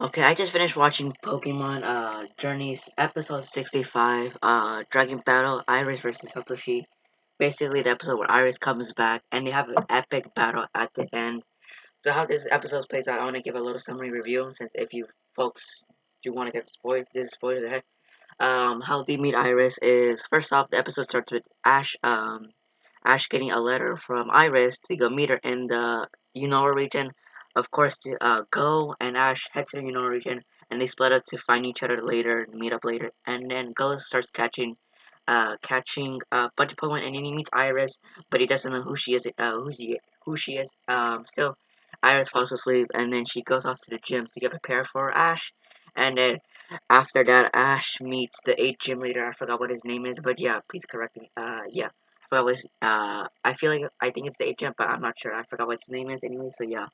Okay, I just finished watching Pokemon Journeys episode 65, Dragon Battle, Iris versus Satoshi. Basically the episode where Iris comes back and they have an epic battle at the end. So how this episode plays out, I want to give a little summary review since if you folks do want to get spoiled, this is spoilers ahead. How they meet Iris is first off the episode starts with Ash getting a letter from Iris to go meet her in the Unova region. Of course, to Go and Ash head to the Unova region, and they split up to find each other later, meet up later. And then Go starts catching a bunch of Pokemon, and then he meets Iris, but he doesn't know who she is. Still, Iris falls asleep, and then she goes off to the gym to get prepared for Ash. And then after that, Ash meets the 8 gym leader. I forgot what his name is, but yeah, please correct me. Yeah. But was I feel like I think it's the agent, but I'm not sure. I forgot what his name is anyway. So yeah,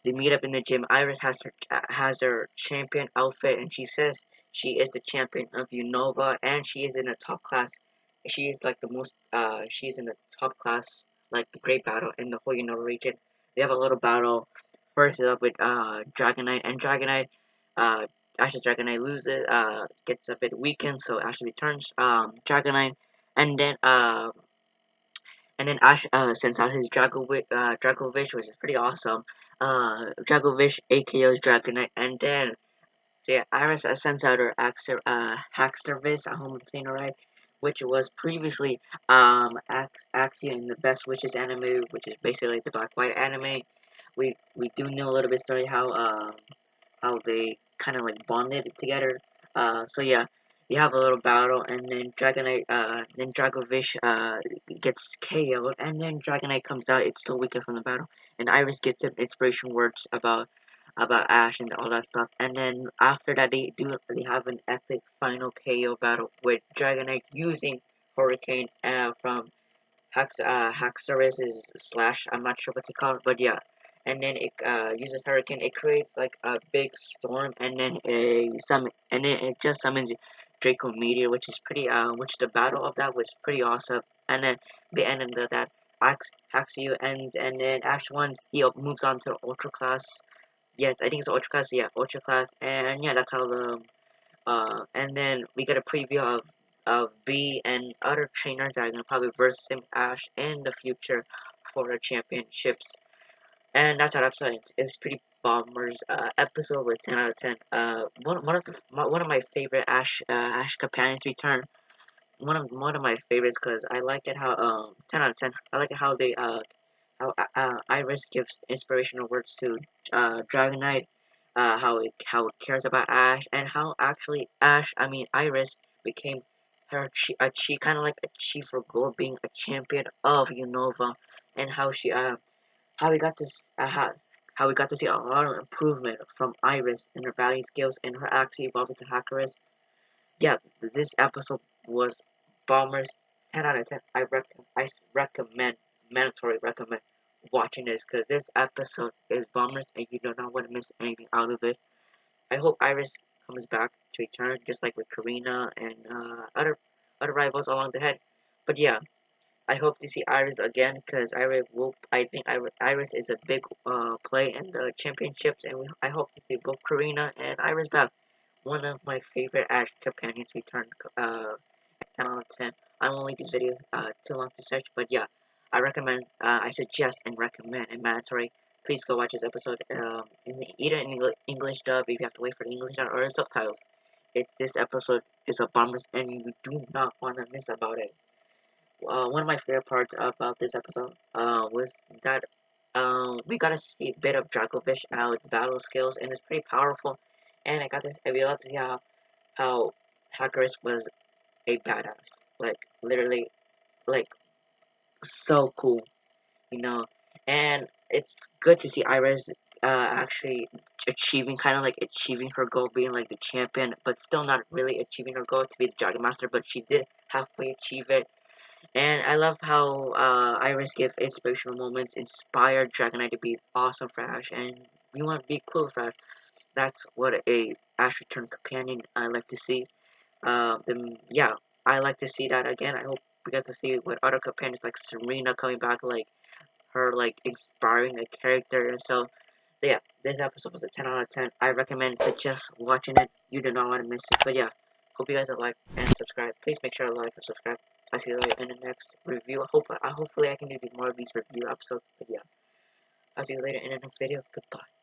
they meet up in the gym. Iris has her champion outfit, and she says she is the champion of Unova, and she is in the top class. She is like the most. She is in the top class, like the great battle in the whole Unova region. They have a little battle. First is up with Dragonite, and Dragonite. Uh, Ash's Dragonite loses. Gets a bit weakened, so Ash returns. Dragonite, and then Ash sends out his Dragovish, which is pretty awesome. Dragovish AKO's Dragonite, and then so yeah, Iris sends out her Haxorus, I hope I'm saying it right, which was previously Axia in the Best Wishes anime, which is basically the Black White anime. We do know a little bit story how they kind of like bonded together. So yeah, you have a little battle, and then then Dragovish gets KO'd, and then Dragonite comes out. It's still weaker from the battle, and Iris gets some inspiration words about Ash and all that stuff. And then after that, they have an epic final KO battle with Dragonite using Hurricane from Haxorus's slash. I'm not sure what to call it, but yeah. And then it uses Hurricane. It creates like a big storm, and then it just summons Draco Meteor, which is which the battle of that was pretty awesome. And then the end of that, Haxio ends, and then Ash wins. He moves on to Ultra Class. Yes, I think it's Ultra Class. Yeah, Ultra Class, and yeah, that's how and then we get a preview of B and other trainers that are gonna probably verse him Ash in the future for the championships. And that's our episode. It's pretty bombers episode with 10 out of 10. One of my favorite Ash companions return. One of my favorites because I like it how 10 out of 10. I like it how they how Iris gives inspirational words to Dragonite, how it cares about Ash, and how actually Iris became she kind of like achieved her goal being a champion of Unova, and how we got this how we got to see a lot of improvement from Iris in her battling skills and her actually evolving to Hackers. Yeah, this episode was bombers 10 out of 10. Recommend, mandatory recommend watching this because this episode is bombers and you do not want to miss anything out of it. I hope Iris comes back to return just like with Karina and other rivals along the head. But yeah, I hope to see Iris again because I think Iris is a big play in the championships, and I hope to see both Karina and Iris back. One of my favorite Ash companions return. 10 out of 10. I won't make this video too long to search, but yeah, I suggest and recommend and mandatory. Please go watch this episode either in English dub if you have to wait for the English dub or the subtitles. This episode is a bummer and you do not want to miss about it. One of my favorite parts about this episode was that we got to see a bit of Dracovish and how its battle skills, and it's pretty powerful. And we got to see how Hackers was a badass, like literally, like so cool, you know. And it's good to see Iris actually achieving achieving her goal, being like the champion, but still not really achieving her goal to be the Dragon Master. But she did halfway achieve it, and I love how Iris gave inspirational moments, inspired Dragonite to be awesome for Ash, and we want to be cool for Ash. That's what a Ash Return companion I like to see. Yeah, I like to see that again. I hope we get to see with other companions like Serena coming back, like her like inspiring a character. And so So yeah, this episode was a 10 out of 10. I recommend suggest watching it. You do not want to miss it. But yeah, hope you guys will like and subscribe. Please make sure to like and subscribe. I'll see you later in the next review. Hopefully I can do more of these review episodes. But yeah, I'll see you later in the next video. Goodbye.